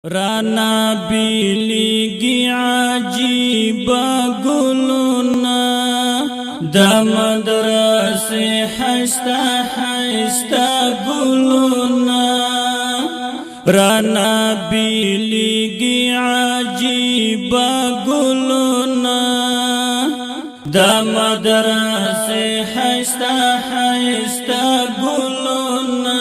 رانا بیلیگی عجیب گلونا دا مدرس حستا گلونا رانا بیلیگی عجیب گلونا دا مدرس حستا گلونا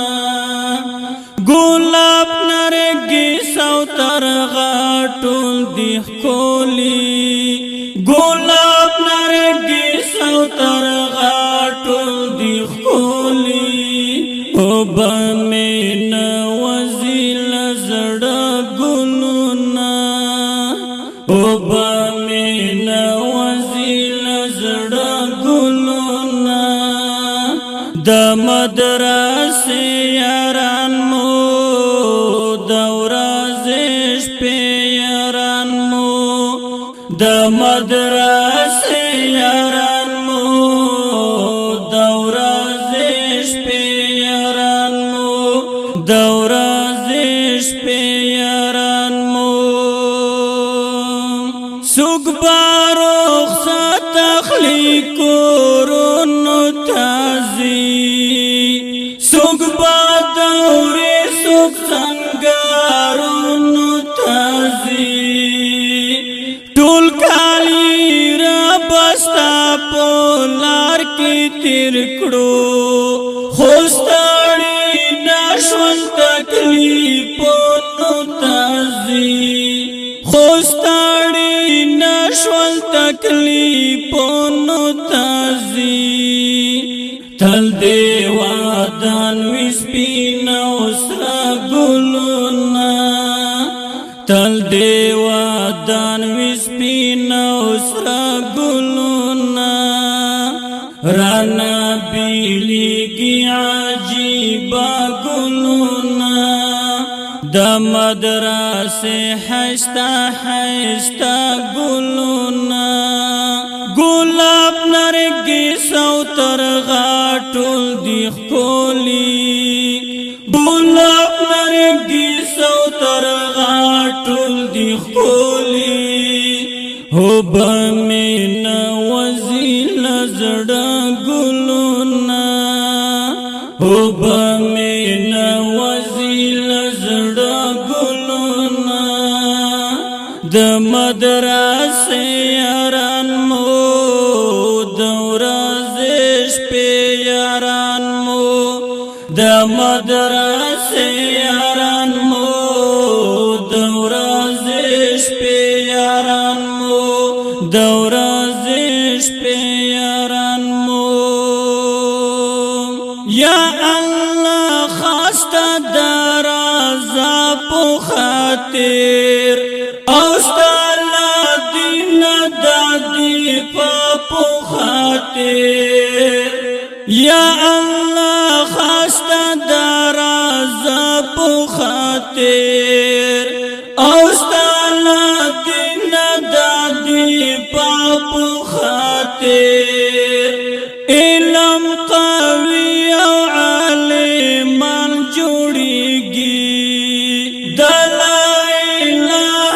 گلاب نرگس او ترغاٹول دیخ کولی گلاب نرگس او ترغاٹول دیخ کولی او بمین وزیل زڑا گلونا او بمین وزیل زڑا گلونا دا مدرس یاران مو دا مدرس یاران مو دورازش پی یاران مو دورازش پی یاران مو سوگباروخ سا تخلیق رونو تازی سوگبا دوری سوگ سنگارونو تازی ټول کالی را بستا پولار کی تیر کړو خوستاړي نشول تکلیفونو تازي خوستاړي نشول تکلیفونو تازي تل دی وادان وسپینا وسرا ګلونا تل دی وادان وسپینا وسرا ګلونا رانا بیلیگی عجیب گلونا دا مدرس حستا گلونا گلاب نرگس او ترغاٹول دیخ کولی گلاب نرگس او ترغاٹول دیخ کولی ہو بمین وزیل زڑا گلونا ہو بمین وزیل زڑا گلونا دا مدرس یاران مو دورازش پی یاران مو دا مدرس یاران مو دورازش پی یاران مو دورازش پی یاران مو یا اللہ خاستا درازا پو خاطر اوستالا دین دادی پاپو خاطر یا اللہ خاستا درازا پو خاطر اوستالا دین دادی پاپو خاطر علم قوی او عالمان جوڑیگی دلا الہ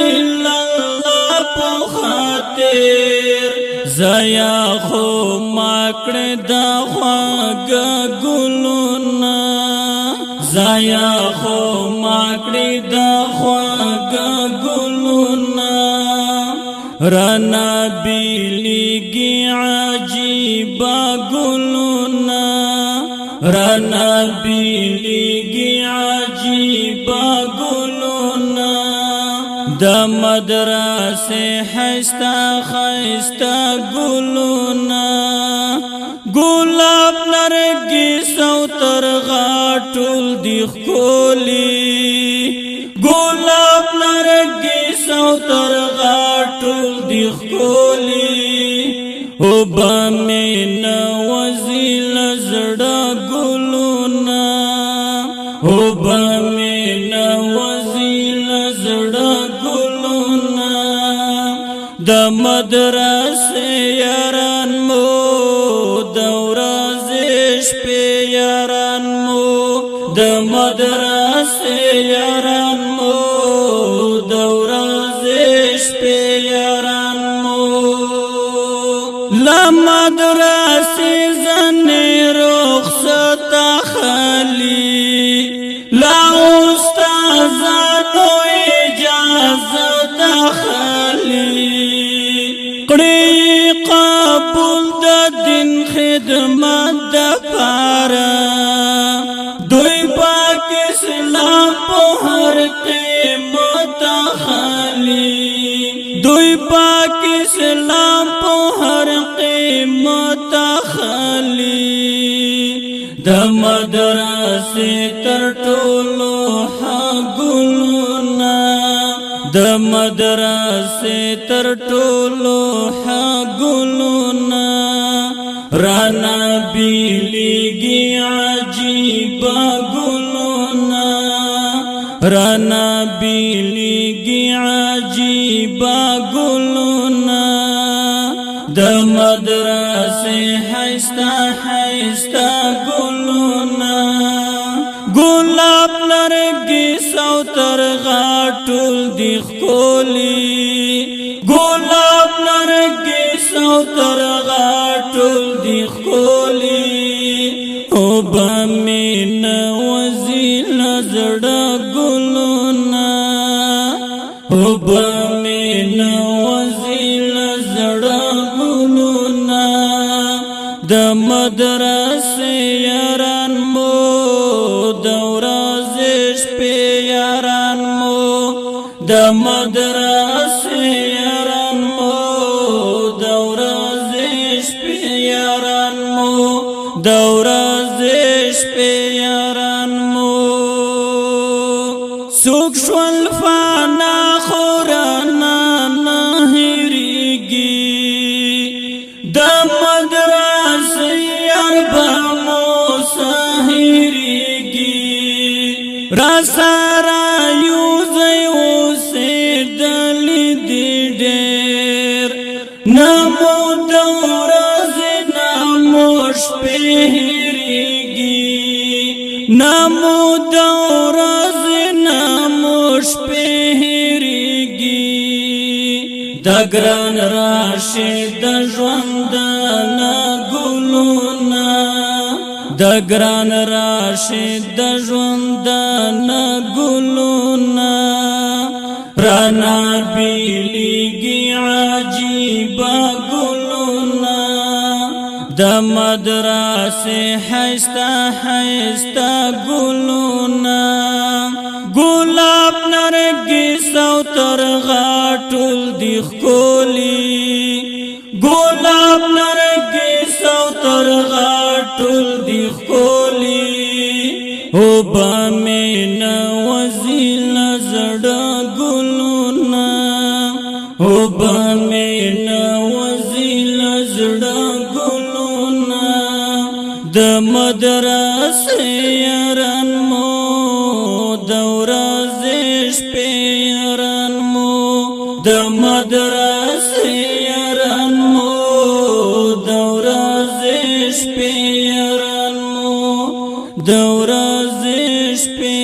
الا اللہ پو خاطر زیا خو ماکڑ دا خواگا گلونا زیا خو ماکڑ دا خواگا گلونا رانا بیلیگی عجیب گلونا رانا بیلیگی عجیب گلونا دا مدرس حستا گلونا گلاب نرگس او ترغاٹول دیخ کولی گلاب نرگس او ترغاٹول دیخ کولی او بمین وزیل زڑا گلونا او بمین وزیل زڑا گلونا دا مدرس یاران مو دورازش پی یاران مو د مدرسې یاران مو پارا دوی پاک اسلام په هر قیمت خالی دوی پاک اسلام په هر قیمت خالی د مدرسې تر ټولو حقلونا د مدرسې تر ټولو حقلونا رانا بیلیږي عجیب ګلونا رانا بیلیږي عجیب ګلونا د مدرسې ښایسته ګلونا ګلاب نرګس او تر غاټول دی ښکلي ګلاب نرګس او تر غاټول دی ښکلي او بامین وزیل زړه ګلونا او بامین وزیل زړه ګلونا د مدرسې یاران مو د ورځې شپې یاران مو د مدرسې یاران مو د ورځې شپې یاران مو د ورځې شپې یاران مو څوک شول فانا خورانا نه هېرېږي د مدرسې یار به مو سهېرېږي راسره یوځای اوسېدلې دي ډېر نه مو د ورځې نه مو شپې هېرېږي نه مو د ورځې نه مو شپې هېرېږي د ګران راشد ژوندانه ګلونا د ګران راشد ژوندانه ګلونا رانا بیلیږي عجیب ګلونا د مدرسې ښایسته ګلونا ګلاب نرګس او تر غاټول دی ښکلي ګلاب نرګس او تر غاټول دی ښکلي او بامین وزیل زړه ګلونا او بامین وزیل زړه ګلونا د مدرسې یاران مو د ورځې شپې یاران مو د مدرسې یاران مو د ورځې شپې یاران مو د ورځې شپې